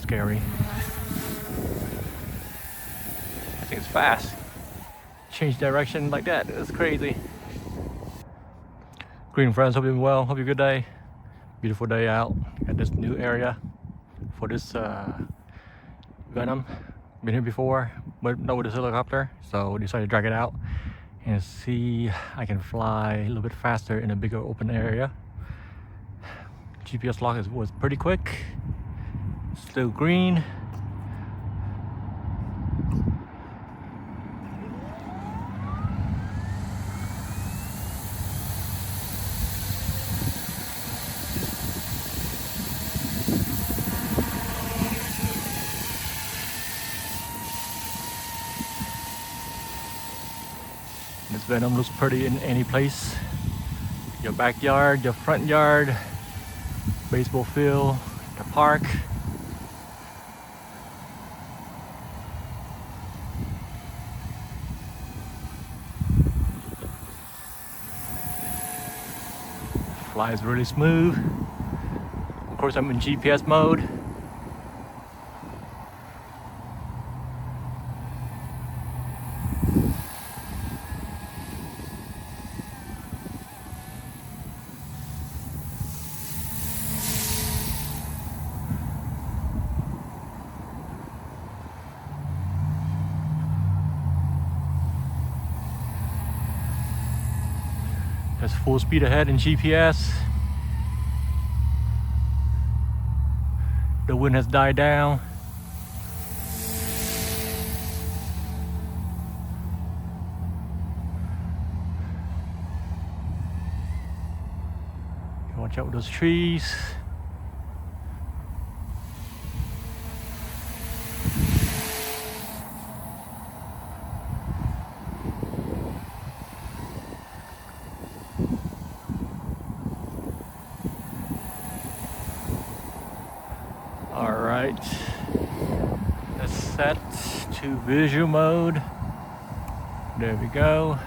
scary. I think it's fast. Change direction like that. It's crazy. Green friends, hope you're doing well. Hope you're a good day. Beautiful day out at this new area for this Venom. Been here before, but not with this helicopter, so we decided to drag it out and see I can fly a little bit faster in a bigger open area. GPS lock was pretty quick. Still green. This Venom looks pretty in any place. Your backyard, your front yard, baseball field, the park. Flies really smooth. Of course, I'm in GPS mode. That's full speed ahead in GPS. The wind has died down. Watch out with those trees. All right, let's set to visual mode. There we go.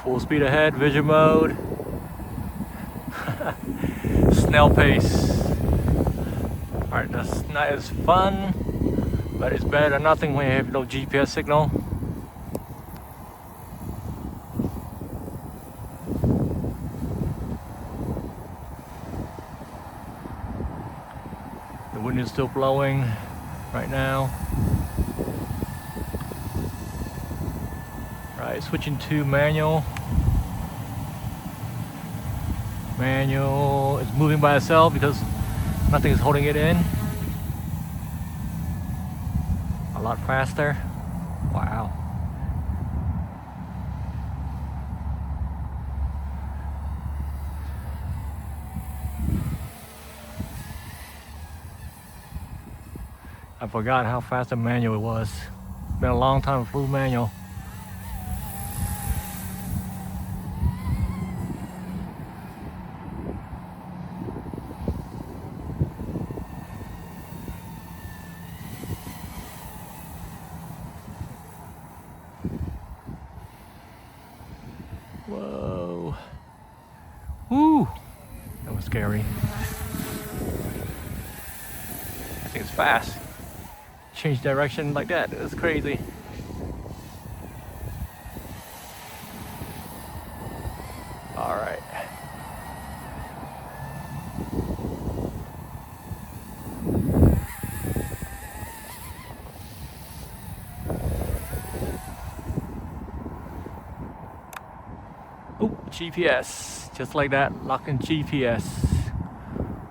Full speed ahead, visual mode. Snail pace. All right, that's not as fun, but it's better than nothing when you have no GPS signal. The wind is still blowing right now. Right, switching to manual. Manual is moving by itself because nothing is holding it in. A lot faster. Wow. I forgot how fast the manual was. It's been a long time with full manual. Whoa. Woo! That was scary. I think it's fast. Change direction like that. It's crazy. All right. Oh, GPS. Just like that, locking GPS.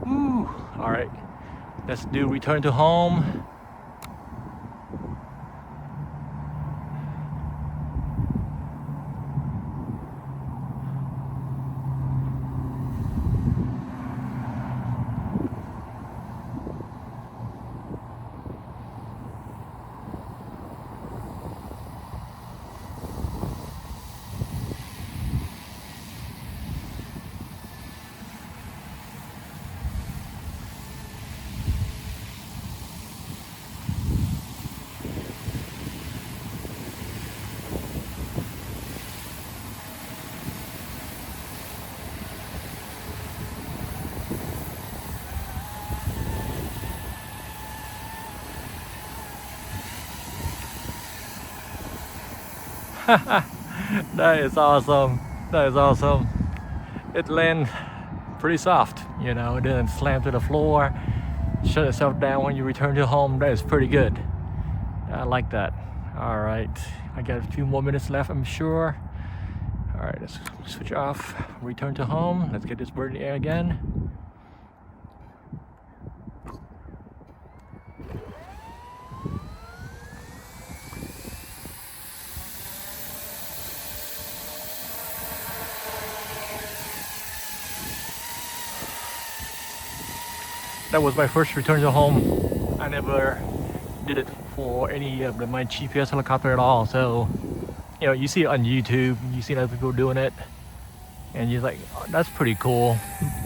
Woo! All right. Let's do return to home. That is awesome. That is awesome. It landed pretty soft, you know, it didn't slam to the floor, shut itself down when you return to home. That is pretty good. I like that. All right, I got a few more minutes left, I'm sure. All right, let's switch off, return to home. Let's get this bird in the air again. That was my first return to home. I never did it for any of my GPS helicopter at all. So, you know, you see it on YouTube, you see other people doing it, and you're like, oh, that's pretty cool,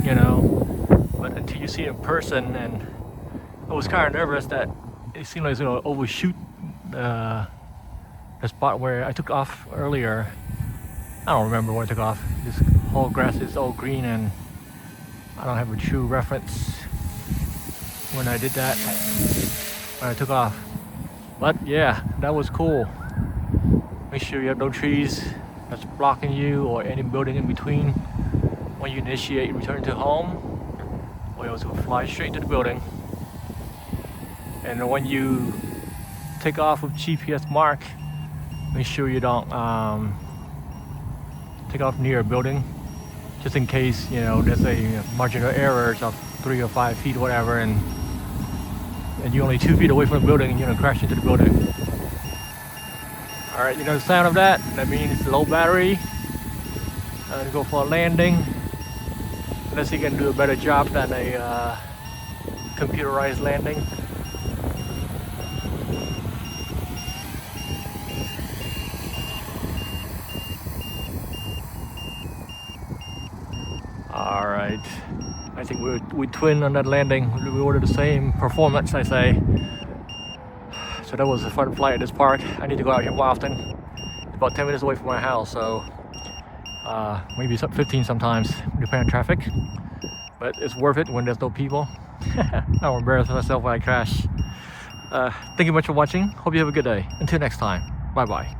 you know. But until you see it in person, and I was kind of nervous that it seemed like it was going to overshoot the spot where I took off earlier. I don't remember where I took off. This whole grass is all green, and I don't have a true reference when I did that, when I took off. But yeah, that was cool. Make sure you have no trees that's blocking you or any building in between when you initiate return to home, or else it will fly straight into the building. And when you take off with GPS mark, make sure you don't take off near a building, just in case, you know, there's a marginal errors of 3 or 5 feet or whatever, and you're only 2 feet away from the building and you're gonna crash into the building. All right, you know the sound of that? That means low battery. To go for a landing. Unless you can do a better job than a computerized landing. All right, I think we twin on that landing. We ordered the same performance, I say. So that was a fun flight at this park. I need to go out here more often. It's about 10 minutes away from my house, so maybe 15 sometimes, depending on traffic. But it's worth it when there's no people. I don't embarrass myself when I crash. Thank you much for watching. Hope you have a good day. Until next time, bye bye.